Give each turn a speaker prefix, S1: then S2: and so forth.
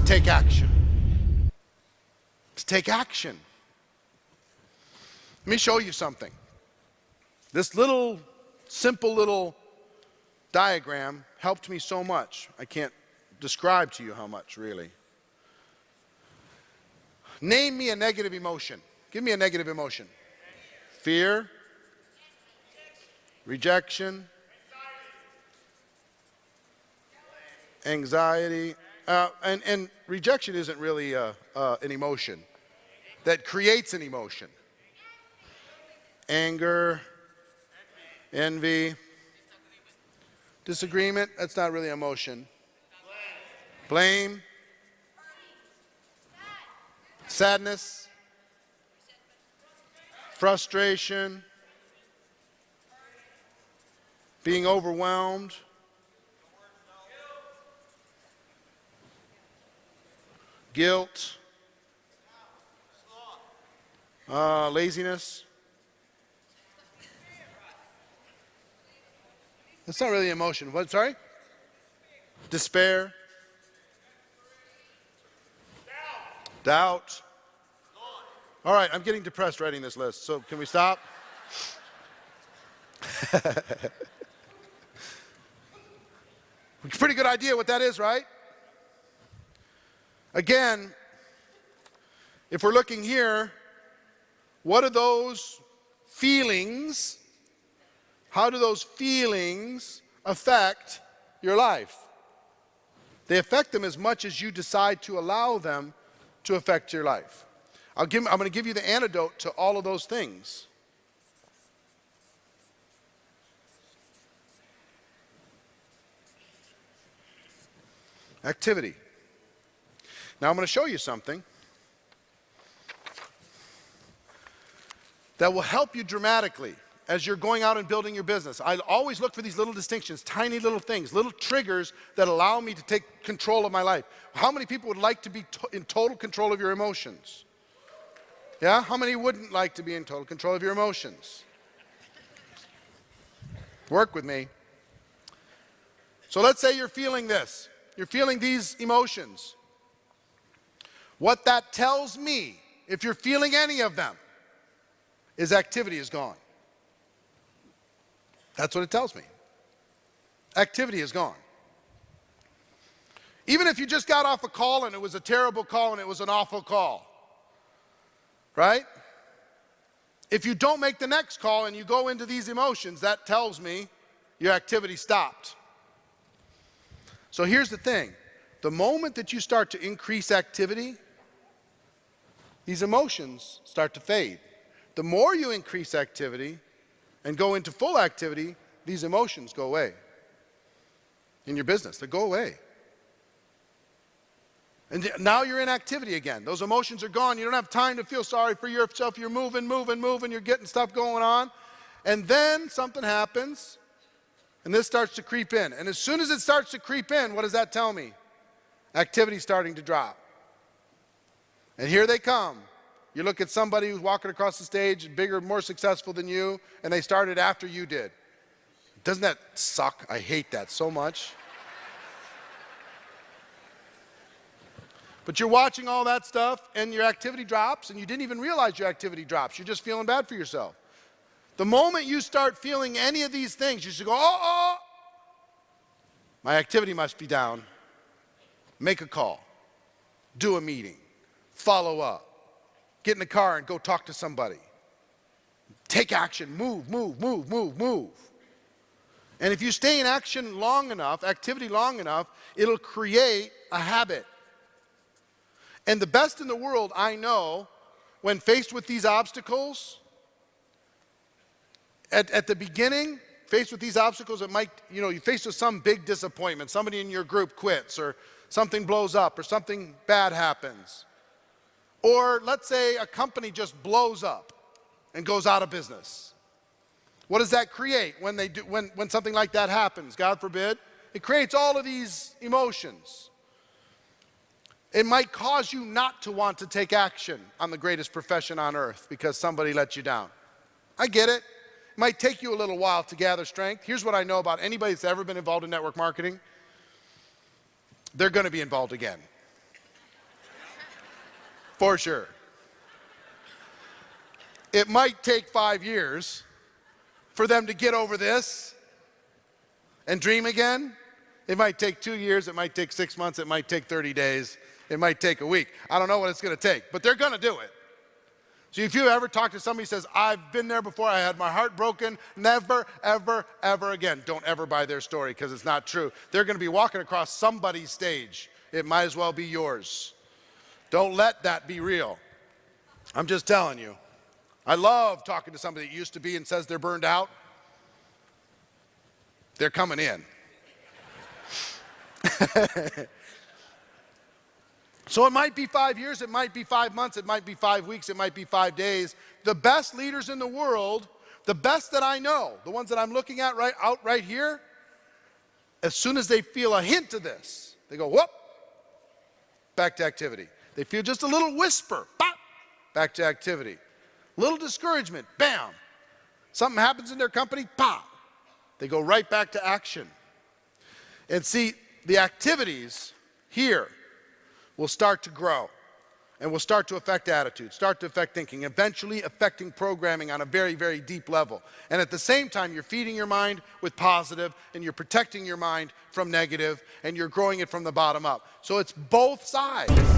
S1: take action. To take action. Let me show you something. This little, simple little diagram helped me so much. I can't describe to you how much, really. Name me a negative emotion. Give me a negative emotion. Fear. Rejection. Anxiety. And rejection isn't really an emotion that creates an emotion. Anger. Envy. Disagreement. That's not really emotion. Blame. Sadness. Frustration. Being overwhelmed. Guilt. Laziness. That's not really emotion. What? Sorry? Despair. Doubt. All right, I'm getting depressed writing this list, so can we stop? Pretty good idea what that is, right? Again, if we're looking here, what are those feelings? How do those feelings affect your life? They affect them as much as you decide to allow them to affect your life. I'm going to give you the antidote to all of those things. Activity. Now I'm going to show you something that will help you dramatically as you're going out and building your business. I always look for these little distinctions, tiny little things, little triggers that allow me to take control of my life. How many people would like to be in total control of your emotions? Yeah? How many wouldn't like to be in total control of your emotions? Work with me. So let's say you're feeling this. You're feeling these emotions. What that tells me, if you're feeling any of them, is activity is gone. That's what it tells me. Activity is gone. Even if you just got off a call and it was a terrible call and it was an awful call, right? If you don't make the next call and you go into these emotions, that tells me your activity stopped. So here's the thing. The moment that you start to increase activity, these emotions start to fade. The more you increase activity and go into full activity, these emotions go away. In your business, they go away. And now you're in activity again. Those emotions are gone. You don't have time to feel sorry for yourself. You're moving. You're getting stuff going on. And then something happens, and this starts to creep in. And as soon as it starts to creep in, what does that tell me? Activity's starting to drop. And here they come. You look at somebody who's walking across the stage, bigger, more successful than you, and they started after you did. Doesn't that suck? I hate that so much. But you're watching all that stuff, and your activity drops, and you didn't even realize your activity drops. You're just feeling bad for yourself. The moment you start feeling any of these things, you should go, oh, my activity must be down. Make a call. Do a meeting. Follow up. Get in the car and go talk to somebody. Take action. Move. And if you stay in action long enough, activity long enough, it'll create a habit. And the best in the world, I know, when faced with these obstacles, at the beginning, faced with these obstacles, it might, you're faced with some big disappointment. Somebody in your group quits, or something blows up, or something bad happens. Or let's say a company just blows up and goes out of business. What does that create when something like that happens? God forbid. It creates all of these emotions. It might cause you not to want to take action on the greatest profession on earth because somebody let you down. I get it. It might take you a little while to gather strength. Here's what I know about anybody that's ever been involved in network marketing. They're going to be involved again. For sure. It might take 5 years for them to get over this and dream again. It might take 2 years, it might take 6 months, it might take 30 days, it might take a week. I don't know what it's gonna take, but they're gonna do it. So if you ever talk to somebody who says, I've been there before, I had my heart broken, never, ever, ever again, don't ever buy their story because it's not true. They're gonna be walking across somebody's stage. It might as well be yours. Don't let that be real. I'm just telling you. I love talking to somebody that used to be and says they're burned out. They're coming in. So it might be 5 years, it might be 5 months, it might be 5 weeks, it might be 5 days. The best leaders in the world, the best that I know, the ones that I'm looking at right here, as soon as they feel a hint of this, they go, whoop, back to activity. They feel just a little whisper, pop, back to activity. Little discouragement, bam. Something happens in their company, pop. They go right back to action. And see, the activities here will start to grow and will start to affect attitudes, start to affect thinking, eventually affecting programming on a very, very deep level. And at the same time, you're feeding your mind with positive and you're protecting your mind from negative and you're growing it from the bottom up. So it's both sides.